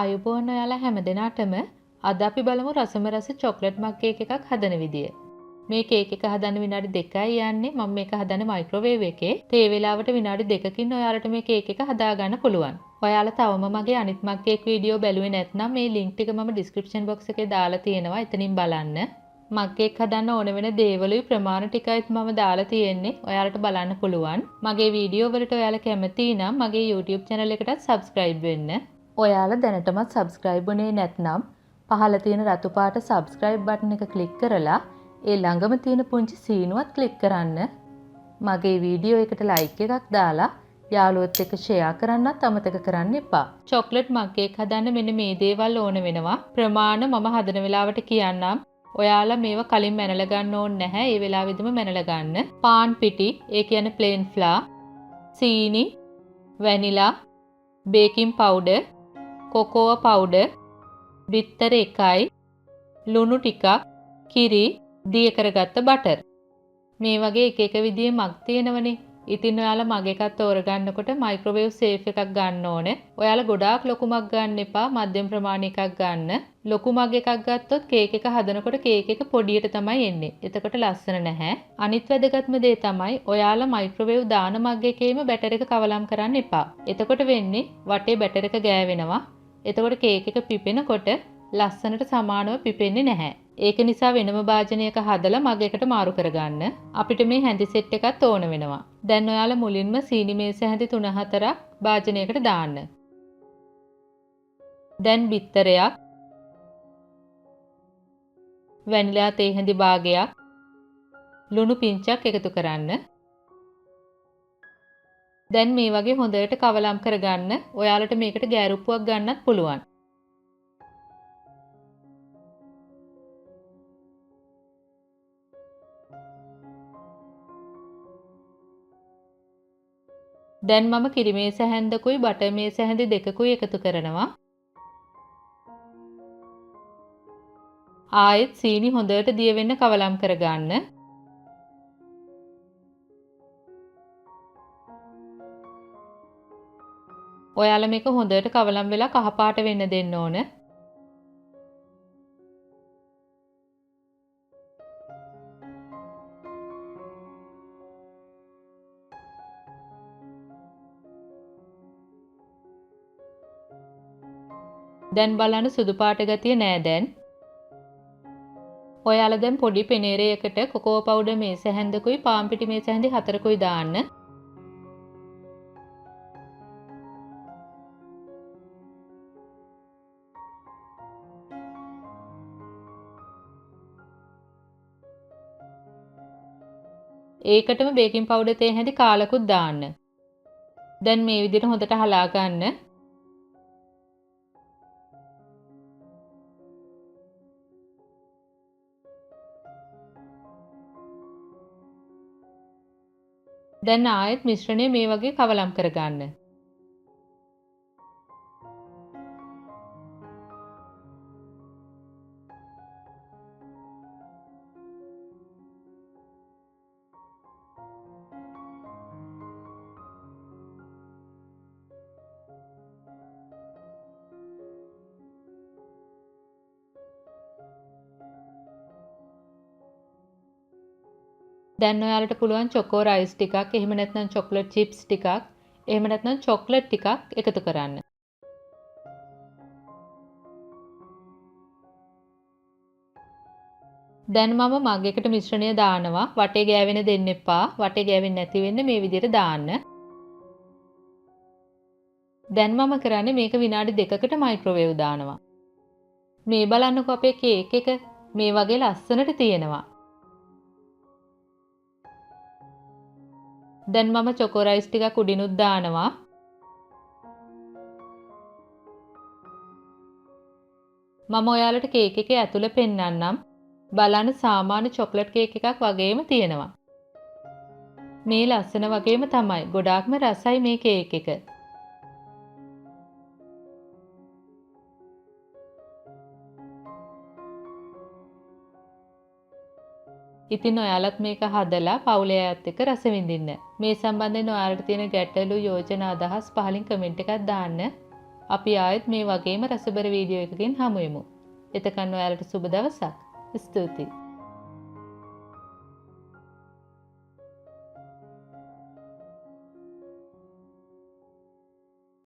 ආයුබෝවන් ඔයාලා හැමදෙනාටම අද අපි බලමු රසම රස චොක්ලට් මග් කේක් එකක් හදන විදිය. මේ කේක් එක හදන්න විනාඩි 2යි යන්නේ. මම මේක හදන්නේ මයික්‍රෝවේව් එකේ. ඒ වෙලාවට විනාඩි 2කින් ඔයාලට මේ කේක් එක හදා ගන්න පුළුවන්. ඔයාලා තවම මගේ අනිත් මග් කේක් වීඩියෝ බැලුවේ නැත්නම් මේ ලින්ක් ටික මම ඩිස්ක්‍රිප්ෂන් බොක්ස් එකේ දාලා තියෙනවා. එතනින් බලන්න. මග් කේක් හදන්න ඕන වෙන දේවලුයි ප්‍රමාණ ටිකයිත් මම දාලා තියෙන්නේ. ඔයාලට බලන්න පුළුවන්. මගේ වීඩියෝ වලට ඔයාලා කැමති නම් මගේ YouTube channel එකටත් subscribe වෙන්න. ඔයාලා දැනටමත් subscribe වුණේ නැත්නම් පහළ තියෙන රතු පාට subscribe button එක click කරලා ඒ ළඟම තියෙන පුංචි සීනුවත් click කරන්න. මගේ වීඩියෝ එකට like එකක් දාලා යාළුවොත් එක්ක share කරන්නත් අමතක කරන්න එපා. chocolate mug cake හදන්න මෙන්න මේ දේවල් ඕන වෙනවා. ප්‍රමාණ මම හදන වෙලාවට කියන්නම්. ඔයාලා මේවා කලින් මැනලා ගන්න ඕනේ නැහැ. ඒ වෙලාවෙදිම මැනලා ගන්න. පාන් පිටි, ඒ කියන්නේ plain flour, සීනි, vanilla, baking powder, cocoa powder, බිත්තර 1යි, ලුණු ටිකක්, කිරි, දිය කරගත්ත බටර්. මේ වගේ එක එක විදිහේ මග් තියෙනවනේ. ඉතින් ඔයාලා මග එකක් තෝරගන්නකොට මයික්‍රෝවේව් සේෆ් එකක් ගන්න ඕනේ. ඔයාලා ගොඩාක් ලොකු මග් ගන්න එපා. මධ්‍යම ප්‍රමාණ එකක් ගන්න. ලොකු මග් එකක් ගත්තොත් කේක් එක හදනකොට කේක් එක පොඩියට තමයි එන්නේ. එතකොට ලස්සන නැහැ. අනිත් වැදගත්ම දේ තමයි ඔයාලා මයික්‍රෝවේව් දාන මග් එකේම බැටර් එක කවලම් කරන්න එපා. එතකොට වෙන්නේ වටේ බැටර් එක ගෑවෙනවා. එතකොට කේක් එක පිපෙනකොට ලස්සනට සමානව පිපෙන්නේ නැහැ. ඒක නිසා වෙනම භාජනයක හදලා මග එකට මාරු කරගන්න. අපිට මේ හැඳි සෙට් එකත් ඕන වෙනවා. දැන් ඔයාලා මුලින්ම සීනි මේස හැඳි 3-4ක් භාජනයකට දාන්න. දැන් බිත්තරයක්, වැනිලා තේ හැඳි භාගයක්, ලුණු පිංචක් එකතු කරන්න. දැන් මේ වගේ හොඳට කවලම් කරගන්න. ඔයාලට මේකට ගෑරුප්පුවක් ගන්නත් පුළුවන්. දැන් මම කිරි මේස හැන්දකුයි බටර් මේස හැන්දි දෙකකුයි එකතු කරනවා. ආයෙත් සීනි හොඳට දිය වෙන්න කවලම් කරගන්න. ඔයාලා මේක හොඳට කවලම් වෙලා කහපාට වෙන්න දෙන්න ඕන. දැන් බලන්න සුදු පාට ගතිය නෑ දැන්. ඔයාලා දැන් පොඩි පෙනේරයකට කොකෝ පවුඩර් මේස හැන්දකුයි පාන් පිටි මේස හැන්දි 4කුයි දාන්න. ඒකටම බේකින් පවුඩර් තේ හැඳි කාලකුත් දාන්න. දැන් මේ විදිහට හොඳට හලා ගන්න. දැන් ආයෙත් මිශ්‍රණය මේ වගේ කවලම් කරගන්න. දැන් ඔයාලට පුළුවන් චොකෝ රයිස් ටිකක්, එහෙම නැත්නම් චොක්ලට් චිප්ස් ටිකක්, එහෙම නැත්නම් චොක්ලට් ටිකක් එකතු කරන්න. දැන් මම මග් එකට මිශ්‍රණය දානවා. වටේ ගෑවෙන්න දෙන්න එපා. වටේ ගෑවෙන්නේ නැති වෙන්න මේ විදිහට දාන්න. දැන් මම කරන්නේ මේක විනාඩි 2කට මයික්‍රෝවේව් දානවා. මේ බලන්නකෝ අපේ කේක් එක මේ වගේ ලස්සනට තියෙනවා. දැන් මම චොකෝ රයිස් ටිකක් උඩිනුත් දානවා. මම ඔයාලට කේක් එකේ ඇතුළ පෙන්නන්නම්. බලන්න සාමාන්‍ය චොක්ලට් කේක් එකක් වගේම තියෙනවා. මේ ලස්සන වගේම තමයි. ගොඩාක්ම රසයි මේ කේක් එක. ඉතින් ඔයාලත් මේක හදලා පවුලේ අයත් එක්ක රස විඳින්න. මේ සම්බන්ධයෙන් ඔයාලට තියෙන ගැටලු, යෝජනා, අදහස් පහලින් කමෙන්ට් එකක් දාන්න. අපි ආයෙත් මේ වගේම රසබර වීඩියෝ එකකින් හමු වෙමු. එතකන් ඔයාලට සුබ දවසක්. ස්තුතියි.